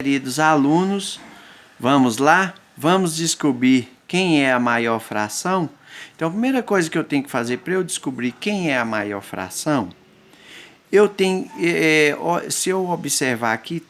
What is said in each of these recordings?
Queridos alunos, vamos lá? Vamos descobrir quem é a maior fração? Então, a primeira coisa que eu tenho que fazer para eu descobrir quem é a maior fração, eu tenho, se eu observar aqui,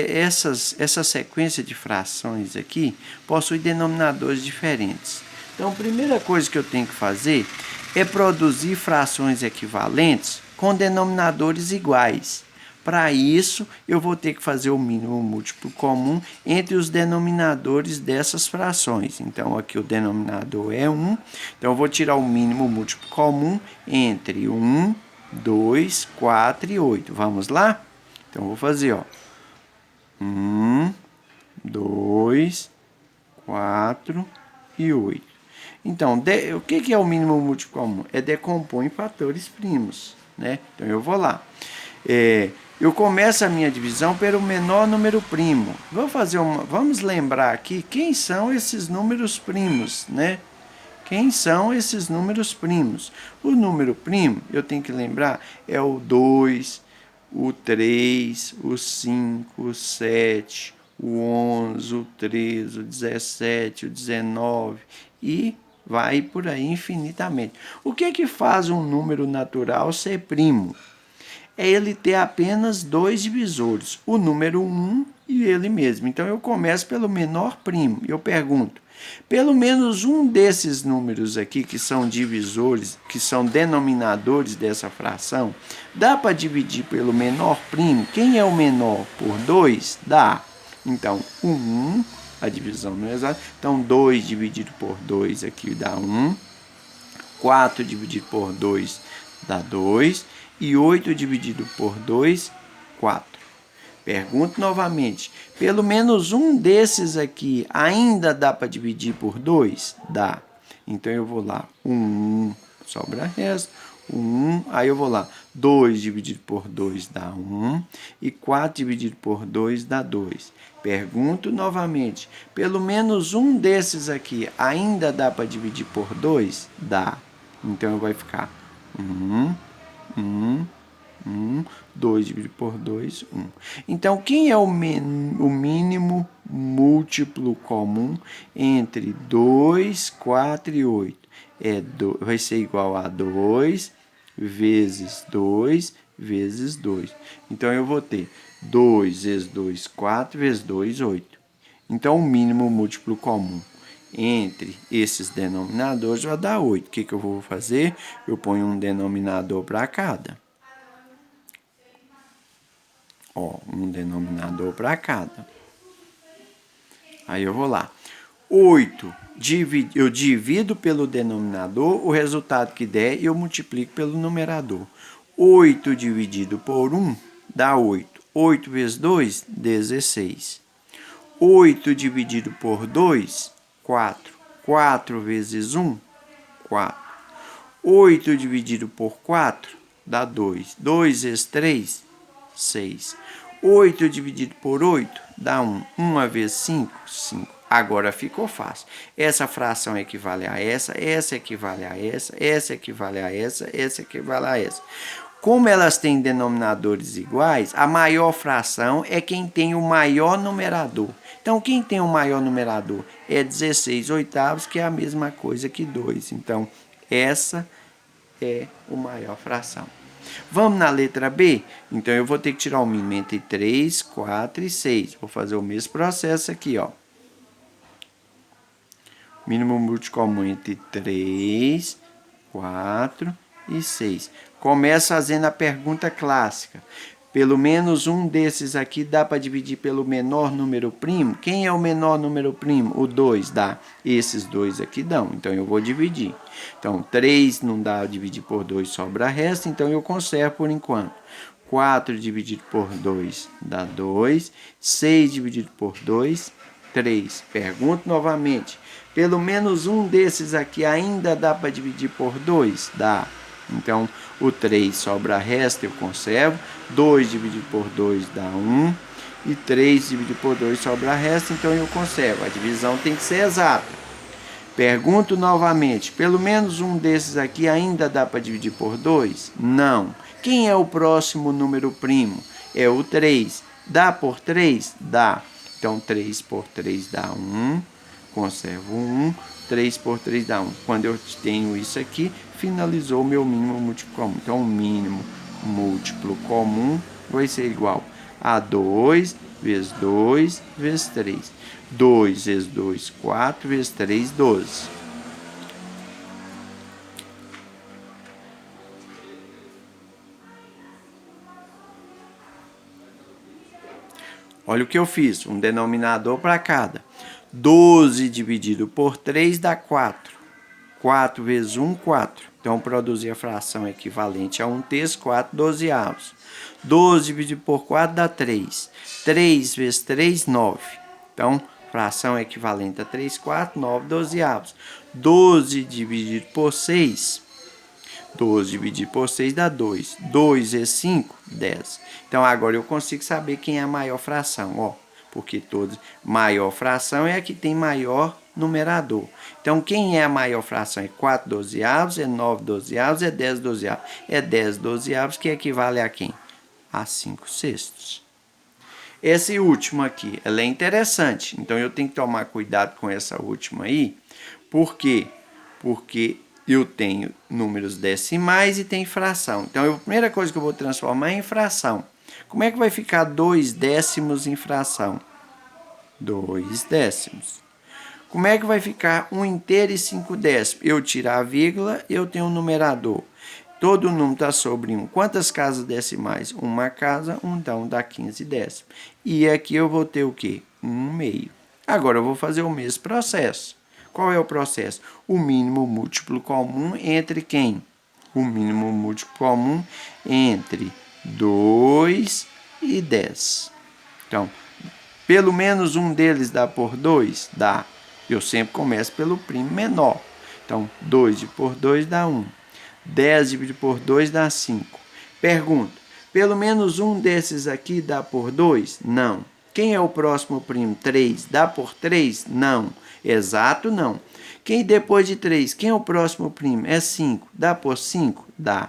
essa sequência de frações aqui possui denominadores diferentes. Então, a primeira coisa que eu tenho que fazer é produzir frações equivalentes com denominadores iguais. Para isso, eu vou ter que fazer o mínimo múltiplo comum entre os denominadores dessas frações. Então, aqui o denominador é 1. Então, eu vou tirar o mínimo múltiplo comum entre 1, 2, 4 e 8. Vamos lá? Então, eu vou fazer, ó. 1, 2, 4 e 8. Então, o que é o mínimo múltiplo comum? É decompor em fatores primos, né? Então, eu vou lá. Eu começo a minha divisão pelo menor número primo. Vamos lembrar aqui quem são esses números primos, né? Quem são esses números primos? O número primo, eu tenho que lembrar, é o 2, o 3, o 5, o 7, o 11, o 13, o 17, o 19 e vai por aí infinitamente. O que faz um número natural ser primo? É ele ter apenas dois divisores, o número 1 e ele mesmo. Então, eu começo pelo menor primo. Eu pergunto, pelo menos um desses números aqui, que são divisores, que são denominadores dessa fração, dá para dividir pelo menor primo? Quem é o menor? Por 2? Dá. Então, o 1, a divisão não é exata. Então, 2 dividido por 2 aqui dá 1. 4 dividido por 2 dá 2. E 8 dividido por 2, 4. Pergunto novamente, pelo menos um desses aqui ainda dá para dividir por 2? Dá. Então, eu vou lá, 1, sobra resto, 1, aí eu vou lá, 2 dividido por 2 dá 1, e 4 dividido por 2 dá 2. Pergunto novamente, pelo menos um desses aqui ainda dá para dividir por 2? Dá. Então, vai ficar 2 dividido por 2, 1. Então, quem é o mínimo múltiplo comum entre 2, 4 e 8? Vai ser igual a 2 vezes 2 vezes 2. Então, eu vou ter 2 vezes 2, 4 vezes 2, 8. Então, o mínimo múltiplo comum entre esses denominadores vai dar 8. O que eu vou fazer? Eu ponho um denominador para cada. Ó, um denominador para cada. Aí eu vou lá. 8, eu divido pelo denominador, o resultado que der eu multiplico pelo numerador. 8 dividido por 1 dá 8. 8 vezes 2, 16. 8 dividido por 2, 4. 4 vezes 1, 4. 8 dividido por 4 dá 2. 2 vezes 3, 6. 8 dividido por 8 dá 1. 1 vezes 5, 5. Agora ficou fácil. Essa fração equivale a essa equivale a essa equivale a essa equivale a essa. Como elas têm denominadores iguais, a maior fração é quem tem o maior numerador. Então, quem tem o maior numerador é 16 oitavos, que é a mesma coisa que 2. Então, essa é a maior fração. Vamos na letra B? Então, eu vou ter que tirar o mínimo entre 3, 4 e 6. Vou fazer o mesmo processo aqui, ó. Mínimo múltiplo comum entre 3, 4 e 6. Começo fazendo a pergunta clássica. Pelo menos um desses aqui dá para dividir pelo menor número primo? Quem é o menor número primo? O 2 dá. Esses dois aqui dão. Então, eu vou dividir. Então, 3 não dá dividir por 2, sobra resto. Então, eu conservo por enquanto. 4 dividido por 2 dá 2. 6 dividido por 2, 3. Pergunto novamente. Pelo menos um desses aqui ainda dá para dividir por 2? Dá. Então, o 3 sobra resto, eu conservo. 2 dividido por 2 dá 1. E 3 dividido por 2 sobra resto, então eu conservo. A divisão tem que ser exata. Pergunto novamente. Pelo menos um desses aqui ainda dá para dividir por 2? Não. Quem é o próximo número primo? É o 3. Dá por 3? Dá. Então, 3 por 3 dá 1. Conservo 1. 3 por 3 dá 1. Quando eu tenho isso aqui, finalizou o meu mínimo múltiplo comum. Então, o mínimo múltiplo comum vai ser igual a 2 vezes 2 vezes 3. 2 vezes 2, 4 vezes 3, 12. Olha o que eu fiz, um denominador para cada. 12 dividido por 3 dá 4. 4 vezes 1, 4. Então, produzir a fração equivalente a 1/3, 4 dozeavos. 12 dividido por 4 dá 3. 3 vezes 3, 9. Então, fração equivalente a 3 quartos, 9 dozeavos. 12 dividido por 6. 12 dividido por 6 dá 2. 2 vezes 5, 10. Então, agora eu consigo saber quem é a maior fração, ó. Porque maior fração é a que tem maior numerador. Então, quem é a maior fração? É 4 dozeavos, é 9 dozeavos, é 10 dozeavos. É 10 dozeavos que equivale a quem? A 5 sextos. Esse último aqui, ela é interessante. Então, eu tenho que tomar cuidado com essa última aí. Por quê? Porque eu tenho números decimais e tem fração. Então, a primeira coisa que eu vou transformar é em fração. Como é que vai ficar 2 décimos em fração? 2 décimos. Como é que vai ficar 1/2 e 5 décimos? Eu tiro a vírgula, eu tenho um numerador. Todo número está sobre 1. Quantas casas decimais? Uma casa, então dá 15 décimos. E aqui eu vou ter o quê? 1/2. Agora eu vou fazer o mesmo processo. Qual é o processo? O mínimo múltiplo comum entre quem? O mínimo múltiplo comum entre 2 e 10. Então, pelo menos um deles dá por 2? Dá. Eu sempre começo pelo primo menor. Então, 2 dividido por 2 dá 1. 10 dividido por 2 dá 5. Pergunta, pelo menos um desses aqui dá por 2? Não. Quem é o próximo primo? 3. Dá por 3? Não. Exato, não. Quem depois de 3? Quem é o próximo primo? É 5. Dá por 5? Dá.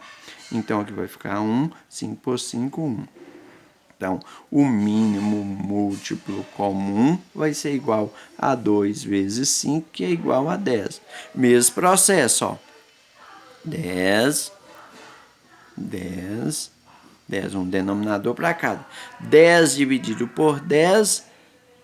Então, aqui vai ficar 1. 5 por 5, 1. Então, o mínimo múltiplo comum vai ser igual a 2 vezes 5, que é igual a 10. Mesmo processo, ó. 10, 10, 10, um denominador para cada. 10 dividido por 10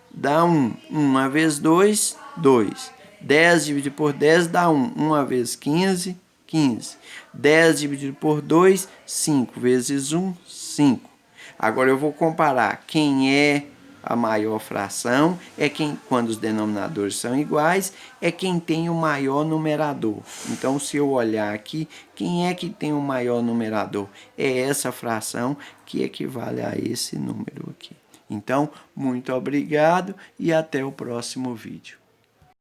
dá 1. 1 vezes 2, 2. 10 dividido por 10 dá 1. 1 vezes 15, 15. 10 dividido por 2, 5 vezes 1, 5. Agora eu vou comparar quem é a maior fração, é quem, quando os denominadores são iguais, é quem tem o maior numerador. Então, se eu olhar aqui, quem é que tem o maior numerador? É essa fração que equivale a esse número aqui. Então, muito obrigado e até o próximo vídeo.